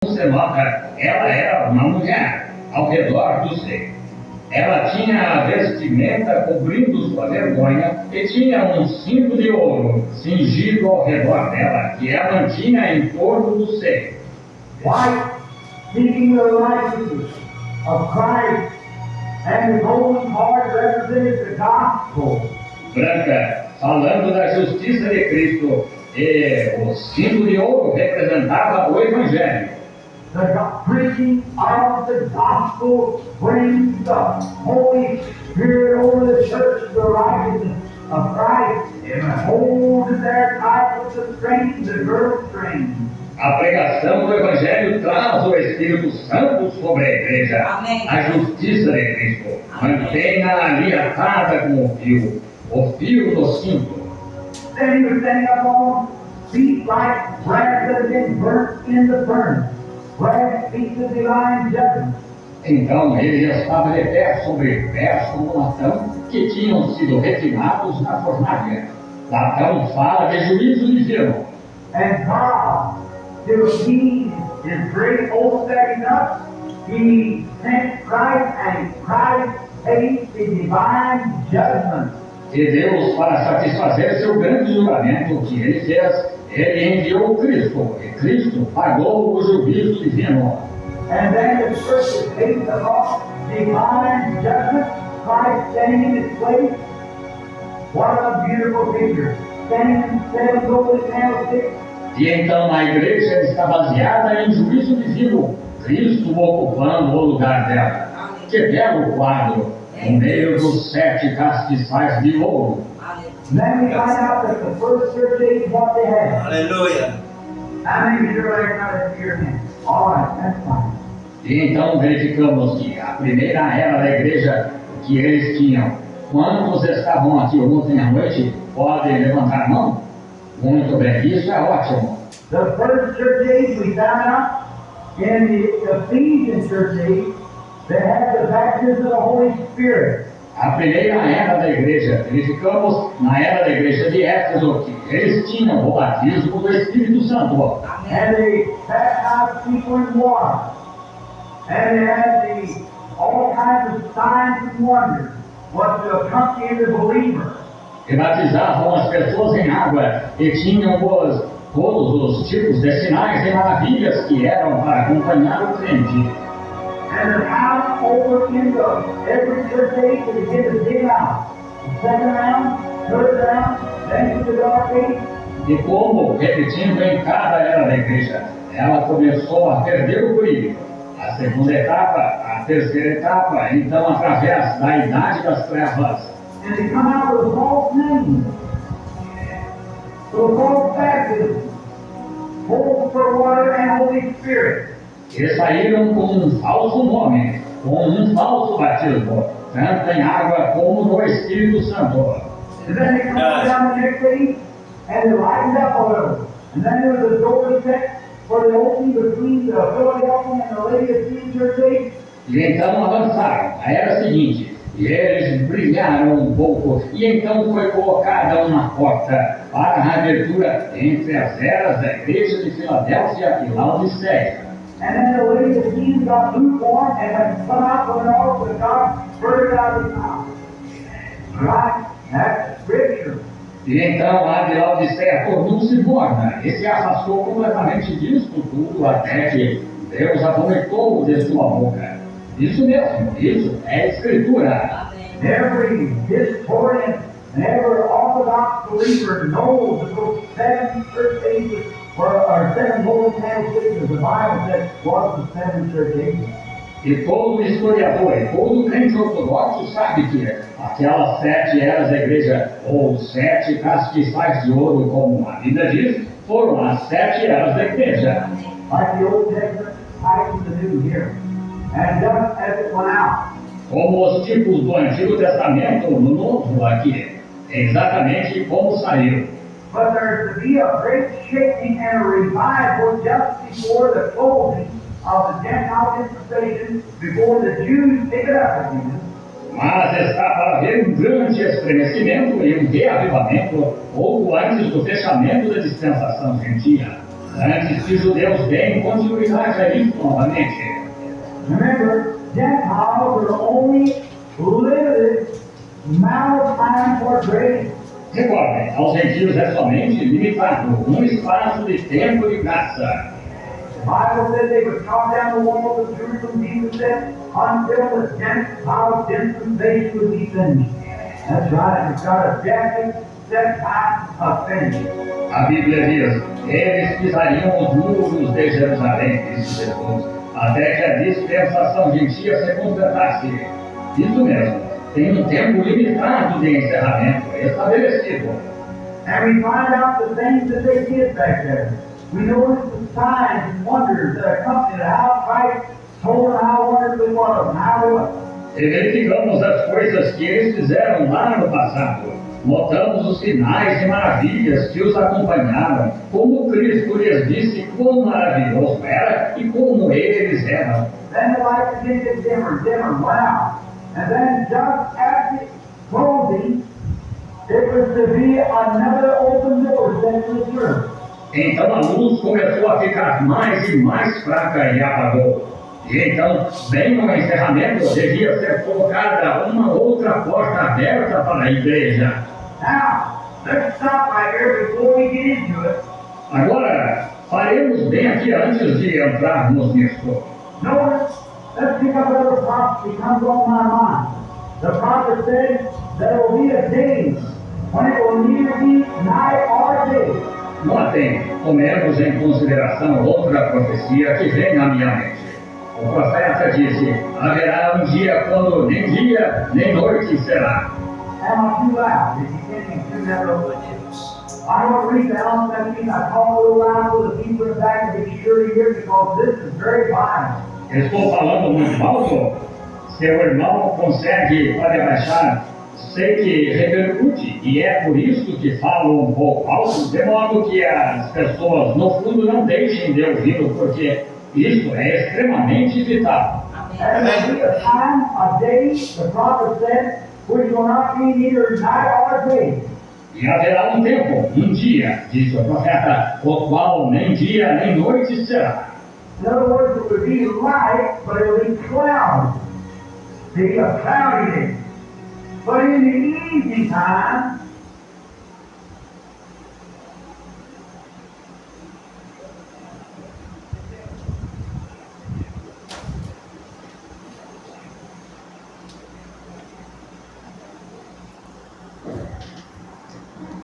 você nota, ela era uma mulher ao redor do seio. Ela tinha a vestimenta cobrindo sua vergonha e tinha um cinto de ouro cingido ao redor dela, que ela mantinha em torno do seio. White, speaking the righteousness of Christ, and the golden cord represented the gospel. Branca, falando da justiça de Cristo, e o cinto de ouro representava o Evangelho. The preaching of the gospel brings the Holy Spirit over the church, the righteousness of Christ. Holds their type of the strength, the girdle string. A pregação do Evangelho traz o Espírito Santo sobre a igreja. Amém. A justiça de Cristo. Mantenha ali atada com o fio do cinto. Then he was standing up on feet like brass that had been burnt in the furnace. Brass speaks of divine judgment. Então ele estava de pé sobre pés como latão que tinham sido refinados na fornalha. Latão fala de juízo divino. And God, to appease his great overstepping up, he sent Christ, and Christ paid the divine judgment. E Deus, para satisfazer seu grande julgamento que ele fez, ele enviou Cristo, e Cristo pagou o juízo divino. And then the church is based upon divine judgment, Christ standing in his place. What a beautiful picture. Standing in 7 golden candlesticks. E então a igreja está baseada em juízo divino, Cristo ocupando o lugar dela. Que belo quadro, no meio dos 7 castiçais de ouro. Then we find out that the first church age, what they had. Hallelujah. How many of you are not here again? All right, that's fine. E então verificamos que a primeira era da igreja que eles tinham. Quantos estavam aqui ontem à noite? Podem levantar a mão? Muito bem, isso é ótimo. The first church age we found out in the Ephesian church age, they had the baptism of the Holy Spirit. A primeira era da igreja, verificamos na era da igreja de Éfeso que eles tinham o batismo do Espírito Santo. And they baptized people in water. And they had all kinds of signs and wonders what to accompany the believer. E batizavam as pessoas em água e tinham todos os tipos de sinais e maravilhas que eram para acompanhar o crente. And the house over into every church age to begin to dig out. The second round, third round, then to the dark age. E como, repetindo em cada era da igreja, ela começou a perder o brilho. A segunda etapa, a terceira etapa, então através da idade das trevas. And they come out with a false name. So a false baptism. Holy for water and Holy Spirit. E saíram com um falso nome, com um falso batismo, tanto em água como no Espírito Santo. And then they come down the next day and they lightened up a little. And then there was a door set for the opening between the Philadelphia and the Laodicean church age. E então avançaram, a era seguinte, e eles brilharam um pouco, e então foi colocada uma porta para a abertura entre as eras da igreja de Filadélfia e Laodiceia. And then the Laodiceans got lukewarm and had come out from the altar of God, spurted out of his mouth. Right? That's scripture. E então a de Laodiceia tornou-se morna e se afastou completamente disto tudo até que Deus a vomitou de sua boca. Isso mesmo, isso é Escritura. Every historian and every Orthodox believer knows that those 7 church ages or 7 golden candlesticks, as the Bible said, was the 7 church ages. E todo historiador e todo crente ortodoxo sabe que aquelas 7 eras da igreja, ou 7 castiçais de ouro, como a Bíblia diz, foram as 7 eras da igreja. Like the Old Testament types the New here. And just as it went out. Como os tipos do Antigo Testamento no Novo aqui, exatamente como saiu. But there's to be a great shaking and a revival just before the closing of the Gentile dispensation, before the Jews pick it up again. Mas está para haver um grande estremecimento e um reavivamento pouco antes do fechamento da dispensação gentia. Antes que os judeus deem continuidade a isso novamente. Remember, Gentiles are only limited amount of time for grace. Recordem, aos gentios é somente limitado um espaço de tempo de graça. The Bible said they would chop down the walls of Jerusalem, Jesus said, until the Gentile dispensation would be finished. That's right, it's got a definite set time of finish. A Bíblia diz, eles pisariam os muros de Jerusalém, disse Jesus, até que a dispensação gentia se completasse. Isso mesmo, tem um tempo limitado de encerramento estabelecido. And we find out the things that they did back there. We notice the signs and wonders that accompanied how Christ told them how wonderful it was and how it was. E verificamos as coisas que eles fizeram lá no passado. Notamos os sinais e maravilhas que os acompanharam, como Cristo lhes disse quão maravilhoso era e como eles eram. Then the light began to dimmer, went out. And then just at the closing, it was to be another open door set to the church. Então a luz começou a ficar mais e mais fraca e apagou. E então, bem no encerramento, devia ser colocada uma outra porta aberta para a igreja. Now, let's stop right here before we get into it. Agora, faremos bem aqui antes de entrarmos nisso. Notice, let's pick up another prophecy comes on my mind. The prophet said there will be a day when it will neither be night or day. Notem, tomemos em consideração outra profecia que vem à minha mente. O profeta disse, haverá um dia quando nem dia nem noite será. Am I too loud? Did you get me through that little I don't read the Psalm 17. I call a little loud so the people in the back to be sure to hear because this is very violent. Estou falando muito alto? Seu irmão consegue, pode abaixar. Sei que repercute e é por isso que falo um pouco alto, de modo que as pessoas no fundo não deixem de ouvi-lo, porque isso é extremamente vital. And there will be a time, a day, the prophet said, which will not be neither night or day. E haverá um tempo, um dia, disse o profeta, o qual nem dia nem noite será. In other words, it would be light, but it would be cloudy. Be a cloudy day. But in the evening time,